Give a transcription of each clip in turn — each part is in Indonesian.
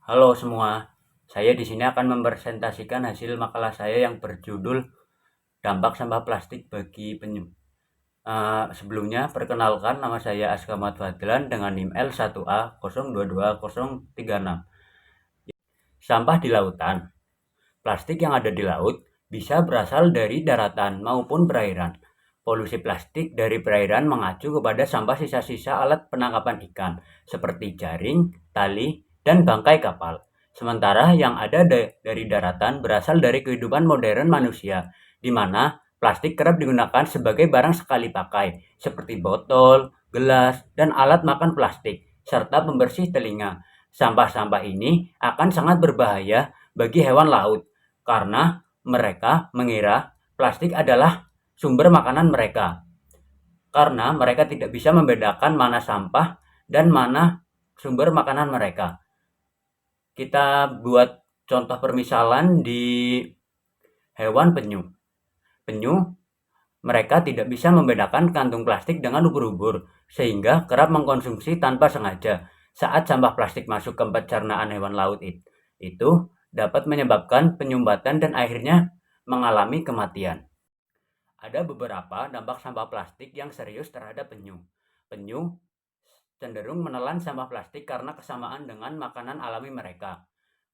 Halo semua, saya di sini akan mempresentasikan hasil makalah saya yang berjudul Dampak Sampah Plastik bagi Penyu. Sebelumnya, perkenalkan nama saya Aska Ahmad Fadlan dengan NIM L1A022036. Sampah di lautan. Plastik yang ada di laut bisa berasal dari daratan maupun perairan. Polusi plastik dari perairan mengacu kepada sampah sisa-sisa alat penangkapan ikan, seperti jaring, tali, dan bangkai kapal. Sementara yang ada dari daratan berasal dari kehidupan modern manusia, di mana plastik kerap digunakan sebagai barang sekali pakai, seperti botol, gelas, dan alat makan plastik, serta pembersih telinga. Sampah-sampah ini akan sangat berbahaya bagi hewan laut, karena mereka mengira plastik adalah sumber makanan mereka, karena mereka tidak bisa membedakan mana sampah dan mana sumber makanan mereka. Kita buat contoh permisalan di hewan penyu. Penyu, mereka tidak bisa membedakan kantung plastik dengan ubur-ubur, sehingga kerap mengkonsumsi tanpa sengaja. Saat sampah plastik masuk ke pencernaan hewan laut itu dapat menyebabkan penyumbatan dan akhirnya mengalami kematian. Ada beberapa dampak sampah plastik yang serius terhadap penyu. Penyu cenderung menelan sampah plastik karena kesamaan dengan makanan alami mereka.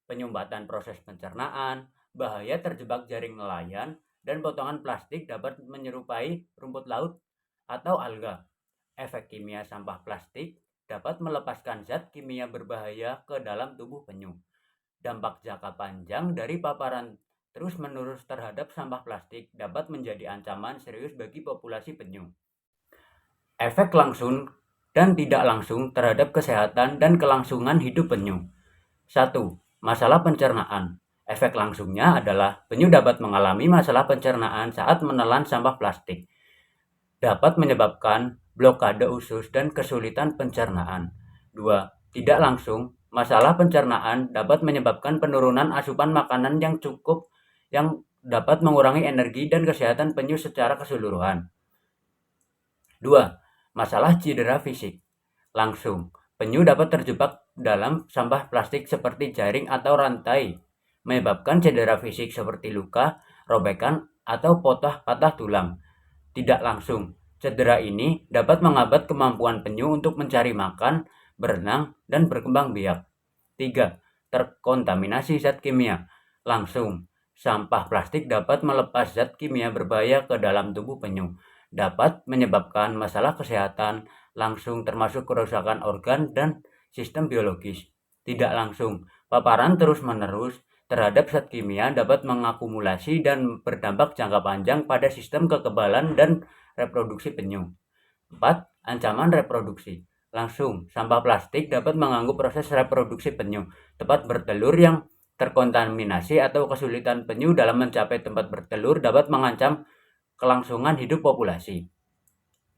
Penyumbatan proses pencernaan, bahaya terjebak jaring nelayan, dan potongan plastik dapat menyerupai rumput laut atau alga. Efek kimia sampah plastik dapat melepaskan zat kimia berbahaya ke dalam tubuh penyu. Dampak jangka panjang dari paparan terus-menerus terhadap sampah plastik dapat menjadi ancaman serius bagi populasi penyu. Efek langsung dan tidak langsung terhadap kesehatan dan kelangsungan hidup penyu. 1. Masalah pencernaan. Efek langsungnya adalah penyu dapat mengalami masalah pencernaan saat menelan sampah plastik. Dapat menyebabkan blokade usus dan kesulitan pencernaan. 2. Tidak langsung, masalah pencernaan dapat menyebabkan penurunan asupan makanan yang cukup yang dapat mengurangi energi dan kesehatan penyu secara keseluruhan. 2. Masalah cedera fisik. Langsung, penyu dapat terjebak dalam sampah plastik seperti jaring atau rantai, menyebabkan cedera fisik seperti luka, robekan, atau patah tulang. Tidak langsung, cedera ini dapat menghambat kemampuan penyu untuk mencari makan, berenang, dan berkembang biak. 3. Terkontaminasi zat kimia. Langsung, sampah plastik dapat melepas zat kimia berbahaya ke dalam tubuh penyu, dapat menyebabkan masalah kesehatan langsung termasuk kerusakan organ dan sistem biologis. Tidak langsung, paparan terus-menerus terhadap zat kimia dapat mengakumulasi dan berdampak jangka panjang pada sistem kekebalan dan reproduksi penyu. 4. Ancaman reproduksi. Langsung, sampah plastik dapat mengganggu proses reproduksi penyu. Tempat bertelur yang terkontaminasi atau kesulitan penyu dalam mencapai tempat bertelur dapat mengancam kelangsungan hidup populasi.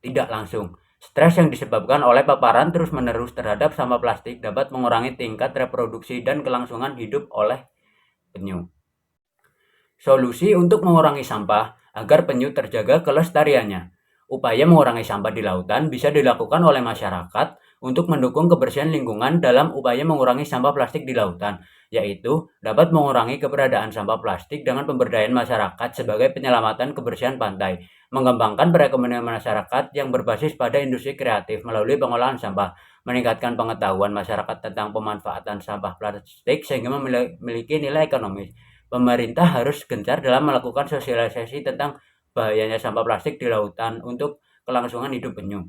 Tidak langsung, stres yang disebabkan oleh paparan terus-menerus terhadap sampah plastik dapat mengurangi tingkat reproduksi dan kelangsungan hidup oleh penyu. Solusi untuk mengurangi sampah agar penyu terjaga kelestariannya. Upaya mengurangi sampah di lautan bisa dilakukan oleh masyarakat untuk mendukung kebersihan lingkungan dalam upaya mengurangi sampah plastik di lautan, yaitu dapat mengurangi keberadaan sampah plastik dengan pemberdayaan masyarakat sebagai penyelamatan kebersihan pantai, mengembangkan perekonomian masyarakat yang berbasis pada industri kreatif melalui pengolahan sampah, meningkatkan pengetahuan masyarakat tentang pemanfaatan sampah plastik sehingga memiliki nilai ekonomis. Pemerintah harus gencar dalam melakukan sosialisasi tentang bahayanya sampah plastik di lautan untuk kelangsungan hidup penyu.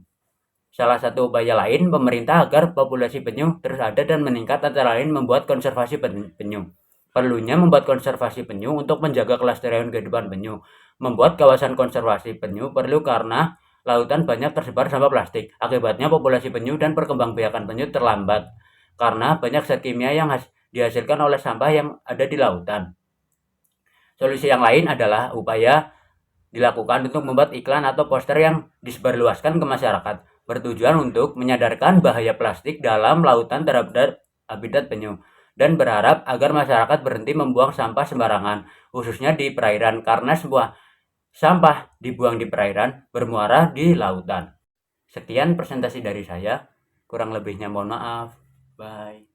Salah satu upaya lain pemerintah agar populasi penyu terus ada dan meningkat antara lain membuat konservasi penyu. Perlunya membuat konservasi penyu untuk menjaga kelestarian kehidupan penyu. Membuat kawasan konservasi penyu perlu karena lautan banyak tersebar sampah plastik. Akibatnya populasi penyu dan perkembangbiakan penyu terlambat karena banyak zat kimia yang dihasilkan oleh sampah yang ada di lautan. Solusi yang lain adalah upaya dilakukan untuk membuat iklan atau poster yang disebarluaskan ke masyarakat, bertujuan untuk menyadarkan bahaya plastik dalam lautan terhadap habitat penyu, dan berharap agar masyarakat berhenti membuang sampah sembarangan, khususnya di perairan, karena sebuah sampah dibuang di perairan bermuara di lautan. Sekian presentasi dari saya, kurang lebihnya mohon maaf. Bye.